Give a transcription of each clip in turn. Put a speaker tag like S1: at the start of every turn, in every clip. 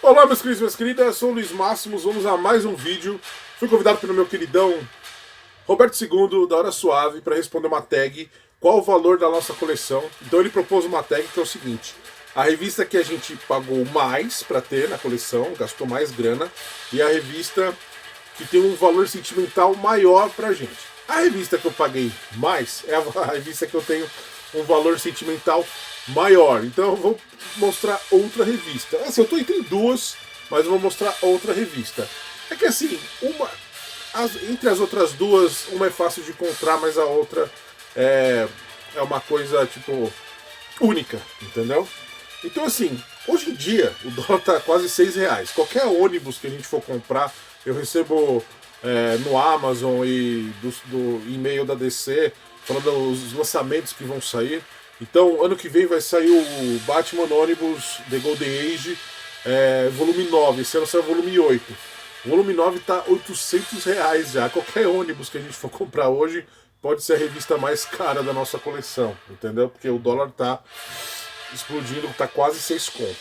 S1: Olá, meus queridos e minhas queridas, eu sou o Luiz Máximos, vamos a mais um vídeo. Fui convidado pelo meu queridão Roberto II, da Hora Suave, para responder uma tag, qual o valor da nossa coleção. Então ele propôs uma tag que é o seguinte: a revista que a gente pagou mais para ter na coleção, gastou mais grana, e a revista que tem um valor sentimental maior pra gente. A revista que eu paguei mais é a revista que eu tenho um valor sentimental maior. Então eu vou mostrar outra revista. Assim, eu tô entre duas, mas eu vou mostrar outra revista. É que assim, entre as outras duas, uma é fácil de encontrar, mas a outra é uma coisa, tipo, única, entendeu? Então assim, hoje em dia o dólar tá quase R$6. Qualquer ônibus que a gente for comprar, eu recebo no Amazon e do e-mail da DC falando dos lançamentos que vão sair. Então, ano que vem vai sair o Batman Ônibus The Golden Age, volume 9. Esse ano sai o volume 8. O volume 9 tá R$800 já. Qualquer ônibus que a gente for comprar hoje pode ser a revista mais cara da nossa coleção, entendeu? Porque o dólar tá explodindo, tá quase 6 conto.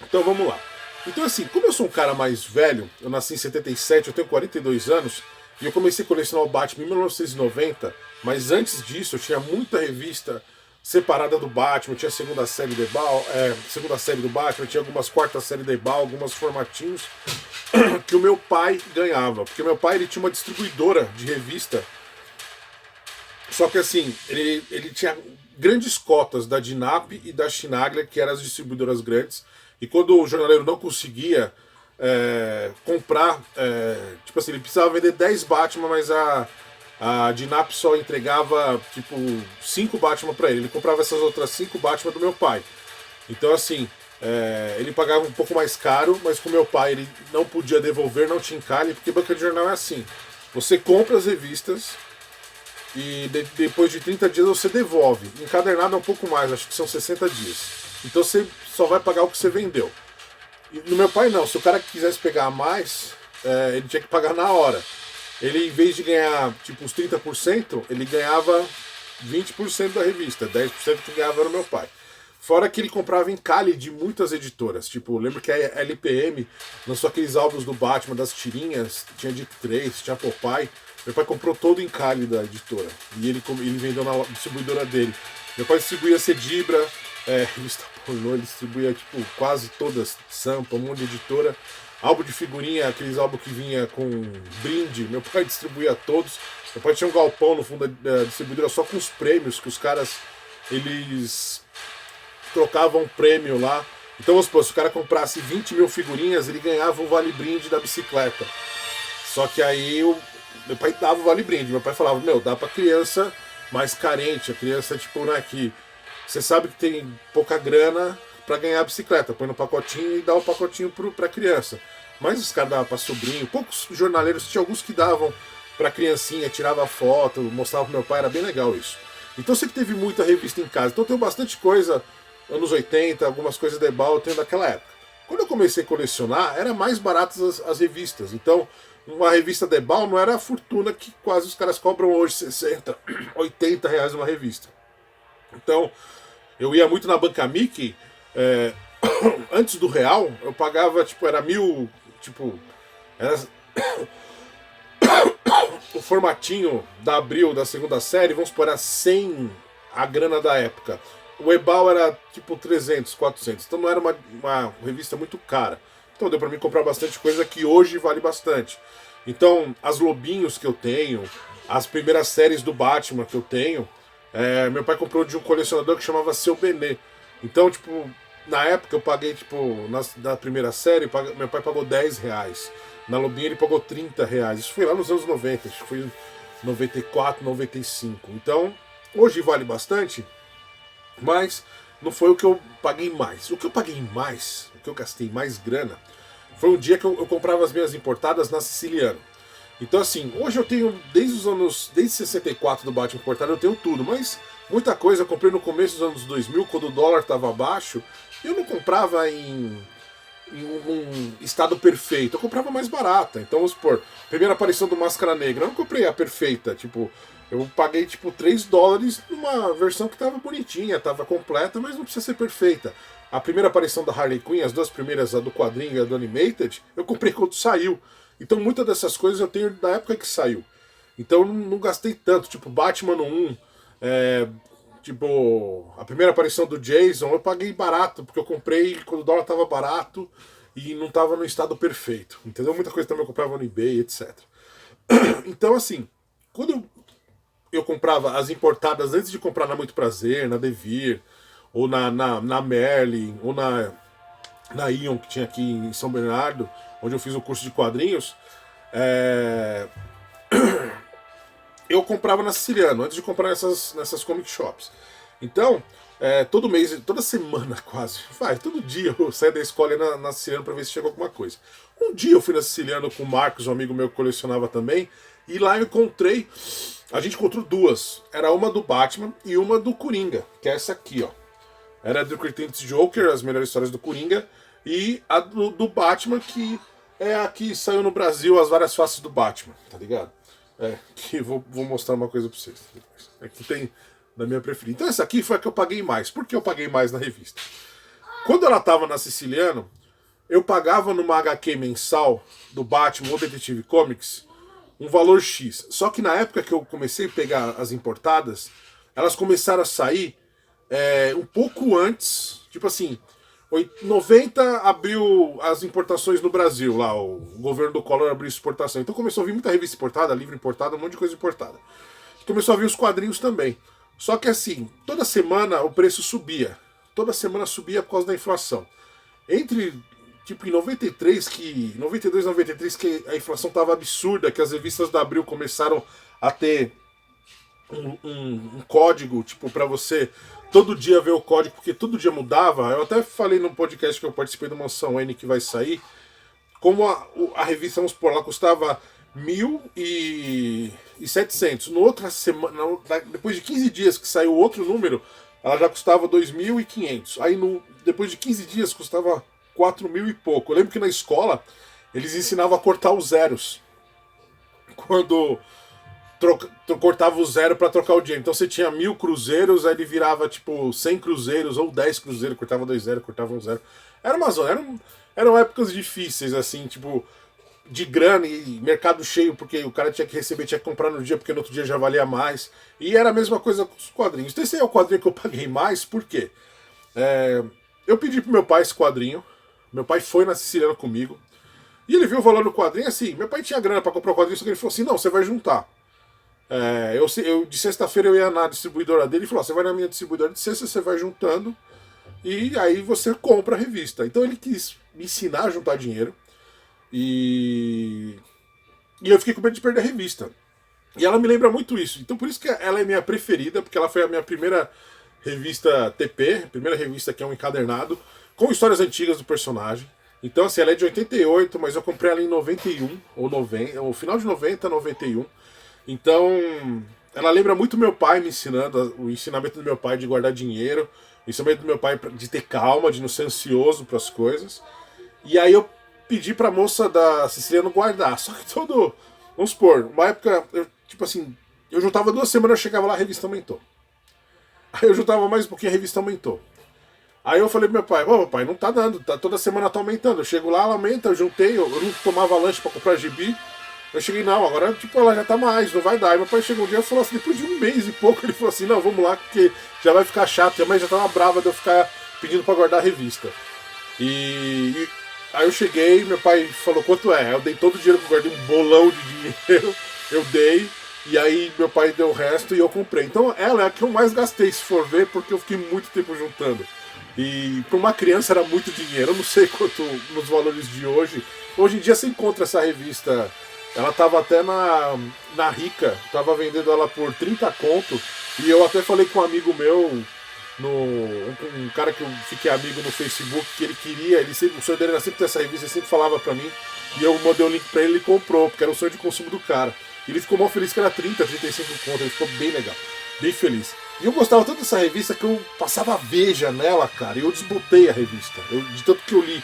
S1: Então vamos lá. Então assim, como eu sou um cara mais velho, eu nasci em 77, eu tenho 42 anos, e eu comecei a colecionar o Batman em 1990, mas antes disso eu tinha muita revista separada do Batman, tinha a segunda série do Batman, tinha algumas quarta série da Ebal, alguns formatinhos que o meu pai ganhava, porque meu pai ele tinha uma distribuidora de revista, só que assim, ele tinha grandes cotas da Dinap e da Chinaglia, que eram as distribuidoras grandes, e quando o jornaleiro não conseguia comprar, tipo assim, ele precisava vender 10 Batman, mas a Dinap só entregava tipo 5 Batman para ele. Ele comprava essas outras 5 Batman do meu pai. Então assim, ele pagava um pouco mais caro, mas com meu pai ele não podia devolver, não tinha encalhe, porque banca de jornal é assim. Você compra as revistas e depois de 30 dias você devolve. Encadernado é um pouco mais, acho que são 60 dias. Então você só vai pagar o que você vendeu. E no meu pai não, se o cara quisesse pegar mais, ele tinha que pagar na hora. Ele, em vez de ganhar tipo uns 30%, ele ganhava 20% da revista, 10% que ganhava era o meu pai. Fora que ele comprava encalhe de muitas editoras. Tipo, lembro que a LPM lançou aqueles álbuns do Batman, das tirinhas, tinha Dick Tracy, tinha Popeye. Meu pai comprou todo o encalhe da editora. E ele vendeu na distribuidora dele. Meu pai distribuía Cedibra, revista pornô, ele distribuía tipo, quase todas, Sampa, um monte de editora. Álbum de figurinha, aqueles álbuns que vinha com brinde, meu pai distribuía todos. Meu pai tinha um galpão no fundo da distribuidora só com os prêmios, que os caras, eles trocavam prêmio lá. Então, vamos supor, se o cara comprasse 20 mil figurinhas, ele ganhava o vale brinde da bicicleta. Só que aí meu pai dava o vale brinde. Meu pai falava, dá pra criança mais carente, a criança, tipo, né, que você sabe que tem pouca grana pra ganhar a bicicleta, põe no pacotinho e dá o pacotinho pra criança. Mas os caras davam pra sobrinho, poucos jornaleiros, tinha alguns que davam pra criancinha, tirava foto, mostrava pro meu pai, era bem legal isso. Então sempre teve muita revista em casa, então eu tenho bastante coisa, anos 80, algumas coisas da Ebal eu tenho daquela época. Quando eu comecei a colecionar, era mais baratas as revistas, então uma revista da Ebal não era a fortuna que quase os caras cobram hoje, 60, 80 reais uma revista. Então, eu ia muito na Banca Mickey, antes do real, eu pagava, tipo, era 1.000, tipo, era o formatinho da Abril, da segunda série, vamos supor, era 100 a grana da época. O Ebal era, tipo, 300, 400, então não era uma revista muito cara. Então deu pra mim comprar bastante coisa que hoje vale bastante. Então, as Lobinhos que eu tenho, as primeiras séries do Batman que eu tenho, meu pai comprou de um colecionador que chamava Seu Benê. Então, tipo, na época eu paguei, tipo, na primeira série, meu pai pagou R$10. Na Lobinha ele pagou R$30. Isso foi lá nos anos 90, acho que foi 94, 95. Então, hoje vale bastante, mas não foi o que eu paguei mais. O que eu paguei mais, o que eu gastei mais grana, foi um dia que eu comprava as minhas importadas na Siciliano. Então assim, hoje eu tenho, desde 64 do Batman importado, eu tenho tudo, mas muita coisa eu comprei no começo dos anos 2000, quando o dólar estava baixo, e eu não comprava em um estado perfeito, eu comprava mais barata. Então vamos supor, primeira aparição do Máscara Negra, eu não comprei a perfeita, tipo, eu paguei tipo $3 numa versão que estava bonitinha, estava completa, mas não precisa ser perfeita. a primeira aparição da Harley Quinn, as duas primeiras, a do quadrinho e a do Animated, eu comprei quando saiu. Então muitas dessas coisas eu tenho da época que saiu. Então eu não gastei tanto, tipo Batman no 1, tipo, a primeira aparição do Jason, eu paguei barato, porque eu comprei quando o dólar tava barato e não tava no estado perfeito, entendeu? Muita coisa também eu comprava no eBay, etc. Então assim, quando eu comprava as importadas antes de comprar na Muito Prazer, na Devir, ou na Merlin, ou na Ion, que tinha aqui em São Bernardo, onde eu fiz o curso de quadrinhos, eu comprava na Siciliano, antes de comprar nessas comic shops. Então, todo mês, toda semana quase, todo dia eu saía da escola e ia na Siciliano pra ver se chegou alguma coisa. Um dia eu fui na Siciliano com o Marcos, um amigo meu que colecionava também, e lá eu encontrei, a gente encontrou duas. Era uma do Batman e uma do Coringa, que é essa aqui, ó. Era do Cretentes Joker, as melhores histórias do Coringa, e a do Batman, que é a que saiu no Brasil, As Várias Faces do Batman, tá ligado? Que vou mostrar uma coisa pra vocês. Aqui tem da minha preferida. Então essa aqui foi a que eu paguei mais. Por que eu paguei mais na revista? Quando ela tava na Siciliano, eu pagava numa HQ mensal do Batman ou Detective Comics um valor X. Só que na época que eu comecei a pegar as importadas, elas começaram a sair um pouco antes, tipo assim, 90 abriu as importações no Brasil, lá, o governo do Collor abriu exportação. Então começou a vir muita revista importada, livro importado, um monte de coisa importada. Começou a vir os quadrinhos também. Só que assim, toda semana o preço subia. Toda semana subia por causa da inflação. Entre, tipo, em 92, 93, que a inflação tava absurda, que as revistas da Abril começaram a ter um código, tipo, pra você todo dia ver o código, porque todo dia mudava. Eu até falei no podcast que eu participei do Mansão N que vai sair, como a revista, vamos supor, ela custava 1.700. No outra semana, depois de 15 dias que saiu outro número, ela já custava 2.500. Aí depois de 15 dias custava 4.000 e pouco. Eu lembro que na escola eles ensinavam a cortar os zeros. Quando cortava o zero para trocar o dinheiro. Então você tinha 1.000 cruzeiros, aí ele virava tipo 100 cruzeiros ou 10 cruzeiros, cortava 2 zeros, cortava um zero. Era uma zona, eram épocas difíceis, assim, tipo, de grana e mercado cheio, porque o cara tinha que receber, tinha que comprar no dia, porque no outro dia já valia mais. E era a mesma coisa com os quadrinhos. Então esse é o quadrinho que eu paguei mais, por quê? Eu pedi pro meu pai esse quadrinho, meu pai foi na Siciliana comigo, e ele viu o valor do quadrinho assim, meu pai tinha grana para comprar o quadrinho, só que ele falou assim, não, você vai juntar. De sexta-feira eu ia na distribuidora dele e falou, você vai na minha distribuidora de sexta, você vai juntando e aí você compra a revista. Então ele quis me ensinar a juntar dinheiro e eu fiquei com medo de perder a revista. E ela me lembra muito isso. Então por isso que ela é minha preferida, porque ela foi a minha primeira revista TP, primeira revista que é um encadernado, com histórias antigas do personagem. Então assim, ela é de 88, mas eu comprei ela em 91, ou 90, ou final de 90, 91. Então, ela lembra muito meu pai me ensinando, o ensinamento do meu pai de guardar dinheiro, o ensinamento do meu pai de ter calma, de não ser ansioso para as coisas. E aí eu pedi pra moça da Siciliano guardar. Só que vamos supor, uma época, tipo assim, eu juntava 2 semanas, eu chegava lá, a revista aumentou. Aí eu juntava mais um pouquinho, a revista aumentou. Aí eu falei pro meu pai, papai, não tá dando, toda semana tá aumentando. Eu chego lá, ela aumenta, eu juntei, eu não tomava lanche pra comprar gibi. Eu cheguei, não, agora tipo, ela já tá mais, não vai dar. Aí meu pai chegou um dia e falou assim, depois de 1 mês e pouco, ele falou assim, não, vamos lá, porque já vai ficar chato. E a mãe já tava brava de eu ficar pedindo pra guardar a revista. E aí eu cheguei, meu pai falou, quanto é? Eu dei todo o dinheiro que eu guardei, um bolão de dinheiro, eu dei, e aí meu pai deu o resto e eu comprei. Então ela é a que eu mais gastei, se for ver, porque eu fiquei muito tempo juntando. E para uma criança era muito dinheiro, eu não sei quanto nos valores de hoje. Hoje em dia você encontra essa revista. Ela tava até na Rica, tava vendendo ela por 30 conto, e eu até falei com um amigo meu, um cara que eu fiquei amigo no Facebook, que ele queria, o sonho dele era sempre ter essa revista, ele sempre falava pra mim, e eu mandei o link pra ele, ele comprou, porque era o sonho de consumo do cara. E ele ficou mal feliz que era 30, 35 conto, ele ficou bem legal, bem feliz. E eu gostava tanto dessa revista que eu passava Veja nela, cara, e eu desbotei a revista, de tanto que eu li.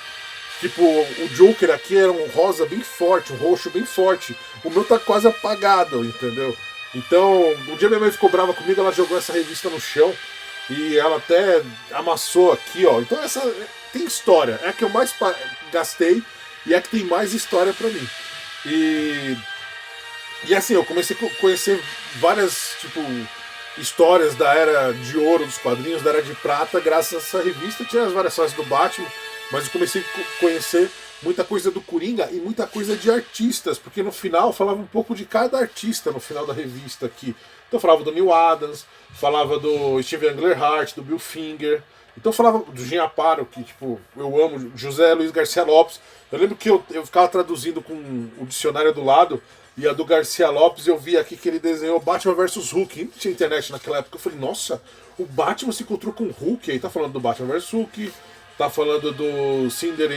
S1: Tipo, o Joker aqui era um rosa bem forte, um roxo bem forte. O meu tá quase apagado, entendeu? Então, um dia minha mãe ficou brava comigo, ela jogou essa revista no chão. E ela até amassou aqui, ó. Então essa tem história. É a que eu mais gastei e é a que tem mais história pra mim. E, e assim, eu comecei a conhecer várias, tipo, histórias da era de ouro dos quadrinhos, da era de prata, graças a essa revista. Tinha as variações do Batman, mas eu comecei a conhecer muita coisa do Coringa e muita coisa de artistas, porque no final falava um pouco de cada artista no final da revista aqui. Então falava do Neil Adams, falava do Steven Englehart, do Bill Finger. Então falava do Jim Aparo, que tipo, eu amo, José Luiz Garcia Lopes. Eu lembro que eu ficava traduzindo com o dicionário do lado, e a do Garcia Lopes eu vi aqui que ele desenhou Batman vs Hulk. Não tinha internet naquela época. Eu falei, nossa, o Batman se encontrou com o Hulk. Aí tá falando do Batman vs Hulk, tá falando do Cinder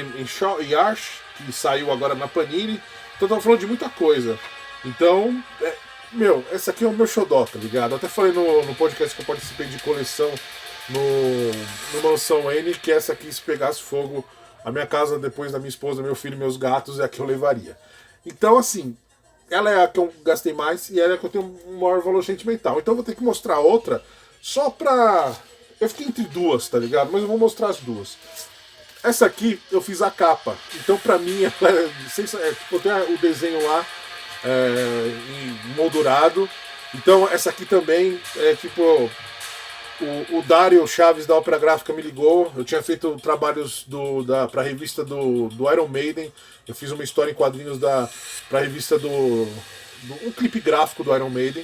S1: e Ash, que saiu agora na Panini. Então tá falando de muita coisa. Então, meu, essa aqui é o meu xodó, tá ligado? Eu até falei no podcast que eu participei de coleção no Mansão N, que essa aqui, se pegasse fogo, a minha casa, depois da minha esposa, meu filho e meus gatos, é a que eu levaria. Então, assim, ela é a que eu gastei mais e ela é a que eu tenho um maior valor sentimental. Então eu vou ter que mostrar outra só pra... Eu fiquei entre duas, tá ligado? Mas eu vou mostrar as duas. Essa aqui eu fiz a capa. Então pra mim ela eu tenho o desenho lá em moldurado. Então essa aqui também é tipo... O Dário Chaves da Ópera Gráfica me ligou. Eu tinha feito trabalhos pra revista do Iron Maiden. Eu fiz uma história em quadrinhos pra revista um clipe gráfico do Iron Maiden.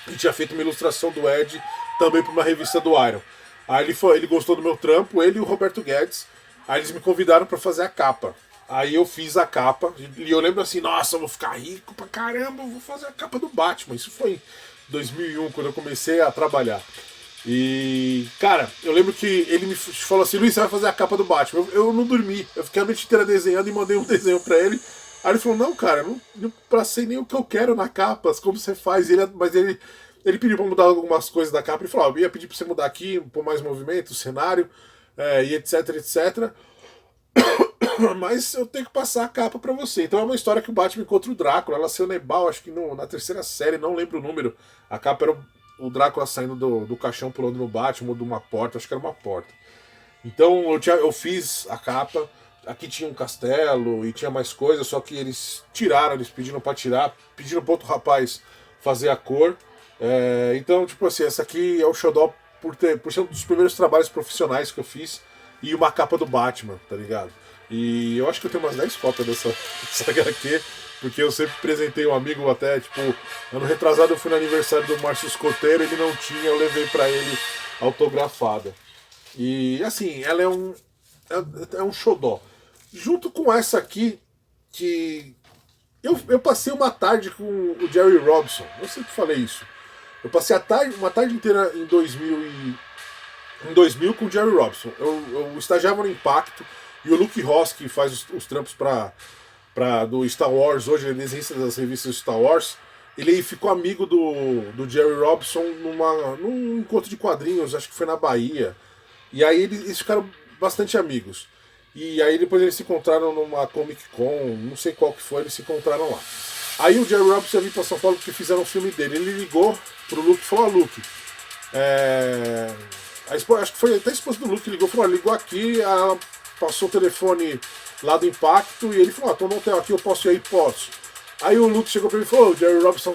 S1: E tinha feito uma ilustração do Ed também para uma revista do Iron. Aí ele gostou do meu trampo, ele e o Roberto Guedes. Aí eles me convidaram para fazer a capa. Aí eu fiz a capa. E eu lembro assim, nossa, eu vou ficar rico pra caramba, eu vou fazer a capa do Batman. Isso foi em 2001, quando eu comecei a trabalhar. E, cara, eu lembro que ele me falou assim, Luiz, você vai fazer a capa do Batman. Eu não dormi, eu fiquei a noite inteira desenhando e mandei um desenho pra ele. Aí ele falou, não, cara, não passei nem o que eu quero na capa, como você faz. Mas ele pediu pra mudar algumas coisas da capa. Ele falou, eu ia pedir pra você mudar aqui, pôr mais movimento, cenário, e etc, etc. Mas eu tenho que passar a capa pra você. Então é uma história que o Batman encontra o Drácula. Ela saiu na Ebal, acho que na terceira série, não lembro o número. A capa era o Drácula saindo do caixão, pulando no Batman, ou de uma porta, acho que era uma porta. Então eu fiz a capa. Aqui tinha um castelo e tinha mais coisas, só que eles tiraram, eles pediram pra tirar, pediram pro outro rapaz fazer a cor. Então, tipo assim, essa aqui é o xodó por ser um dos primeiros trabalhos profissionais que eu fiz e uma capa do Batman, tá ligado? E eu acho que eu tenho umas 10 cópias dessa HQ, porque eu sempre presentei um amigo até, tipo, ano retrasado eu fui no aniversário do Márcio Escoteiro, ele não tinha, eu levei pra ele autografada. E assim, ela é um xodó. Junto com essa aqui, que eu passei uma tarde com o Jerry Robinson, eu sempre falei isso. Eu passei uma tarde inteira em 2000 com o Jerry Robinson. Eu estagiava no Impacto e o Luke Ross, que faz os trampos do Star Wars, hoje ele é desenhista das revistas Star Wars, ele ficou amigo do Jerry Robinson num encontro de quadrinhos, acho que foi na Bahia. E aí eles ficaram bastante amigos. E aí depois eles se encontraram numa Comic Con, não sei qual que foi, eles se encontraram lá. Aí o Jerry Robinson ia vir pra São Paulo porque fizeram um filme dele. Ele ligou pro Luke e falou, Luke, acho que foi até a esposa do Luke que ligou, falou, ligou aqui, ela passou o telefone lá do Impacto e ele falou, tô no hotel aqui, eu posso ir aí? Posso. Aí o Luke chegou pra mim e falou, o Jerry Robinson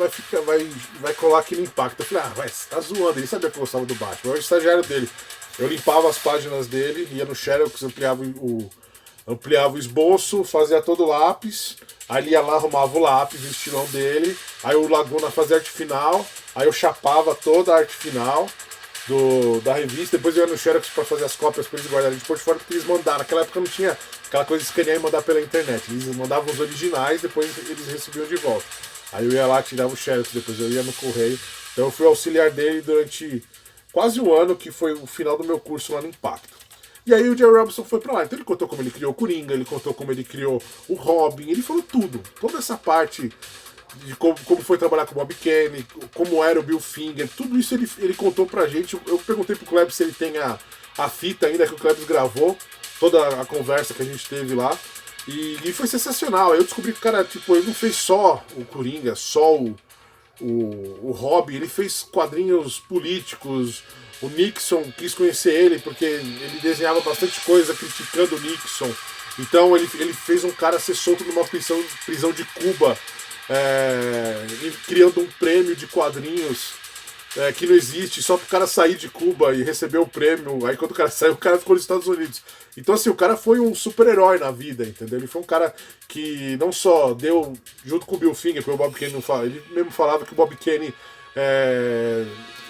S1: vai colar aqui no Impacto. Eu falei, você tá zoando, ele sabia que eu gostava do Batman, eu era o estagiário dele. Eu limpava as páginas dele, ia no Xerox, ampliava o esboço, fazia todo o lápis, aí ia lá, arrumava o lápis, o estilão dele, aí o Laguna fazia arte final, aí eu chapava toda a arte final da revista, depois eu ia no Xerox para fazer as cópias para eles guardarem de portfólio, porque eles mandaram, naquela época não tinha aquela coisa de escanear e mandar pela internet, eles mandavam os originais, depois eles recebiam de volta. Aí eu ia lá, tirava o Xerox, depois eu ia no correio, então eu fui auxiliar dele durante quase um ano, que foi o final do meu curso lá no Impacto. E aí o Jerry Robinson foi pra lá. Então ele contou como ele criou o Coringa, ele contou como ele criou o Robin, ele falou tudo. Toda essa parte de como foi trabalhar com o Bob Kane, como era o Bill Finger, tudo isso ele contou pra gente. Eu perguntei pro Klebs se ele tem a fita ainda que o Klebs gravou, toda a conversa que a gente teve lá. E foi sensacional. Aí eu descobri que o cara, tipo, ele não fez só o Coringa, só o Hobby, ele fez quadrinhos políticos. O Nixon quis conhecer ele porque ele desenhava bastante coisa criticando o Nixon. Então ele fez um cara ser solto numa prisão de Cuba, criando um prêmio de quadrinhos que não existe, só pro cara sair de Cuba e receber o prêmio. Aí quando o cara saiu, o cara ficou nos Estados Unidos. Então assim, o cara foi um super-herói na vida, entendeu? Ele foi um cara que não só deu, junto com o Bill Finger, porque o Bob Kane não fala, ele mesmo falava que o Bob Kane,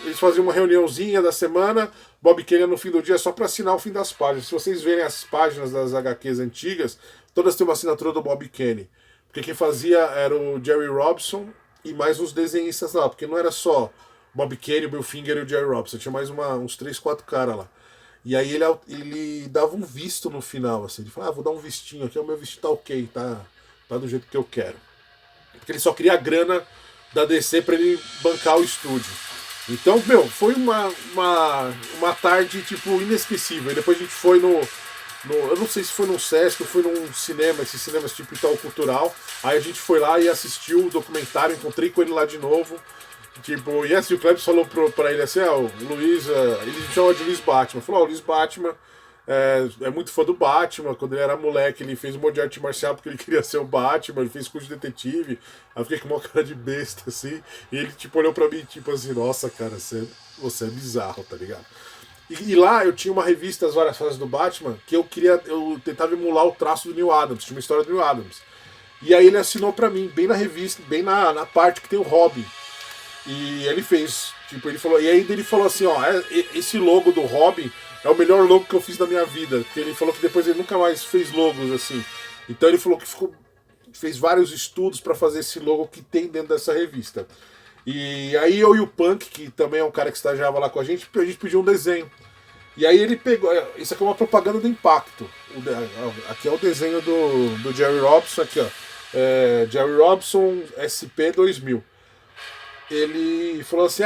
S1: eles faziam uma reuniãozinha da semana, Bob Kane no fim do dia só para assinar o fim das páginas. Se vocês verem as páginas das HQs antigas, todas têm uma assinatura do Bob Kane. Porque quem fazia era o Jerry Robson e mais uns desenhistas lá, porque não era só Bob Kane, o Bill Finger e o Jerry Robson, tinha mais uns 3, 4 caras lá. E aí ele dava um visto no final, assim, ele falava, vou dar um vistinho aqui, o meu visto tá ok, tá do jeito que eu quero. Porque ele só queria a grana da DC para ele bancar o estúdio. Então, meu, foi uma tarde, tipo, inesquecível. E depois a gente foi eu não sei se foi no Sesc ou foi num cinema, esses cinemas tipo Itaú Cultural. Aí a gente foi lá e assistiu o documentário, encontrei com ele lá de novo. Tipo, e assim, o Klebs falou pra ele assim, o Luiz, ele chama de Luiz Batman. Falou, o Luiz Batman é muito fã do Batman. Quando ele era moleque, ele fez um monte de arte marcial porque ele queria ser o Batman, ele fez curso de detetive. Aí eu fiquei com uma cara de besta, assim. E ele, tipo, olhou pra mim, tipo assim, nossa, cara, você é bizarro, tá ligado? E lá eu tinha uma revista, As Várias Fases do Batman, que eu tentava emular o traço do Neil Adams, tinha uma história do Neil Adams. E aí ele assinou pra mim, bem na revista, bem na parte que tem o Robin. E ele fez, tipo, ele falou, e aí ele falou assim, esse logo do Robin é o melhor logo que eu fiz da minha vida. Porque ele falou que depois ele nunca mais fez logos assim. Então ele falou que fez vários estudos para fazer esse logo que tem dentro dessa revista. E aí eu e o Punk, que também é um cara que estagiava lá com a gente pediu um desenho. E aí ele pegou, isso aqui é uma propaganda do Impacto. Aqui é o desenho do Jerry Robson, aqui ó. Jerry Robson SP 2000. Ele falou assim,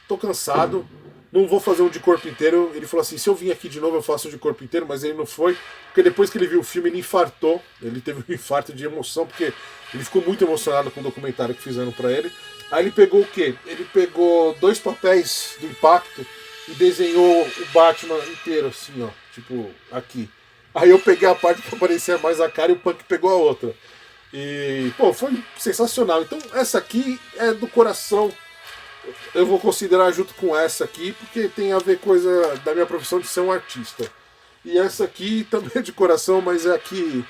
S1: tô cansado, não vou fazer um de corpo inteiro. Ele falou assim, se eu vim aqui de novo eu faço um de corpo inteiro, mas ele não foi, porque depois que ele viu o filme ele infartou, ele teve um infarto de emoção, porque ele ficou muito emocionado com o documentário que fizeram pra ele. Aí ele pegou o quê? Ele pegou 2 papéis do Impacto e desenhou o Batman inteiro, assim, ó, tipo, aqui. Aí eu peguei a parte que aparecia mais a cara e o Punk pegou a outra. E, pô, foi sensacional. Então, essa aqui é do coração. Eu vou considerar junto com essa aqui, porque tem a ver coisa da minha profissão de ser um artista. E essa aqui também é de coração, mas é a que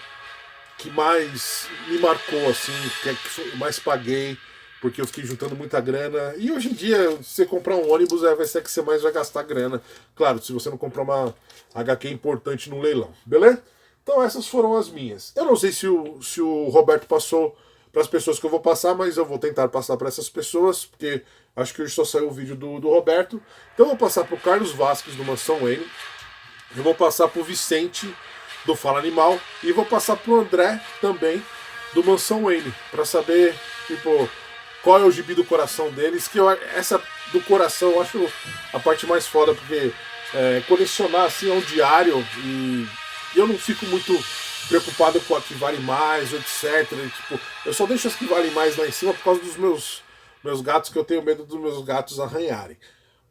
S1: mais me marcou, assim, que mais paguei, porque eu fiquei juntando muita grana. E hoje em dia, se você comprar um ônibus, vai ser que você mais vai gastar grana. Claro, se você não comprar uma HQ importante no leilão, beleza? Então essas foram as minhas. Eu não sei se o Roberto passou para as pessoas que eu vou passar, mas eu vou tentar passar para essas pessoas, porque acho que hoje só saiu o vídeo do Roberto. Então eu vou passar para o Carlos Vasques, do Mansão Wayne. Eu vou passar para o Vicente, do Fala Animal. E vou passar para o André, também, do Mansão Wayne, para saber, tipo, qual é o gibi do coração deles. Que essa do coração eu acho a parte mais foda, porque colecionar assim é um diário e eu não fico muito preocupado com a que vale mais, etc. Tipo, eu só deixo as que valem mais lá em cima por causa dos meus gatos, que eu tenho medo dos meus gatos arranharem.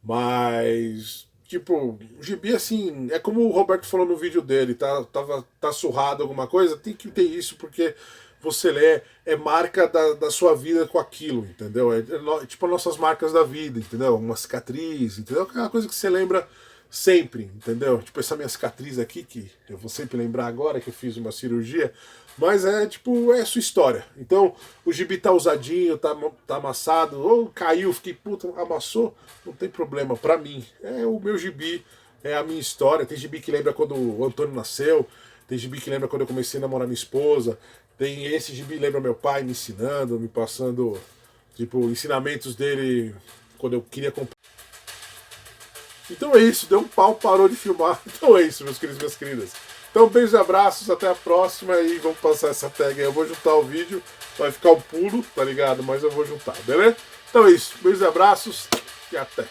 S1: Mas, tipo, o gibi, assim, é como o Roberto falou no vídeo dele, tá surrado alguma coisa, tem que ter isso, porque você lê, é marca da sua vida com aquilo, entendeu? Tipo as nossas marcas da vida, entendeu? Uma cicatriz, entendeu? Aquela coisa que você lembra sempre, entendeu? Tipo essa minha cicatriz aqui, que eu vou sempre lembrar agora que eu fiz uma cirurgia, mas é tipo, é a sua história. Então, o gibi tá usadinho, tá amassado, ou caiu, fiquei puta, amassou, não tem problema, pra mim. É o meu gibi, é a minha história. Tem gibi que lembra quando o Antônio nasceu, tem gibi que lembra quando eu comecei a namorar minha esposa, tem esse gibi que lembra meu pai me ensinando, me passando, tipo, ensinamentos dele quando eu queria comprar. Então é isso, deu um pau, parou de filmar. Então é isso, meus queridos e minhas queridas. Então beijos e abraços, até a próxima e vamos passar essa tag aí. Eu vou juntar o vídeo, vai ficar um pulo, tá ligado? Mas eu vou juntar, beleza? Então é isso, beijos e abraços e até.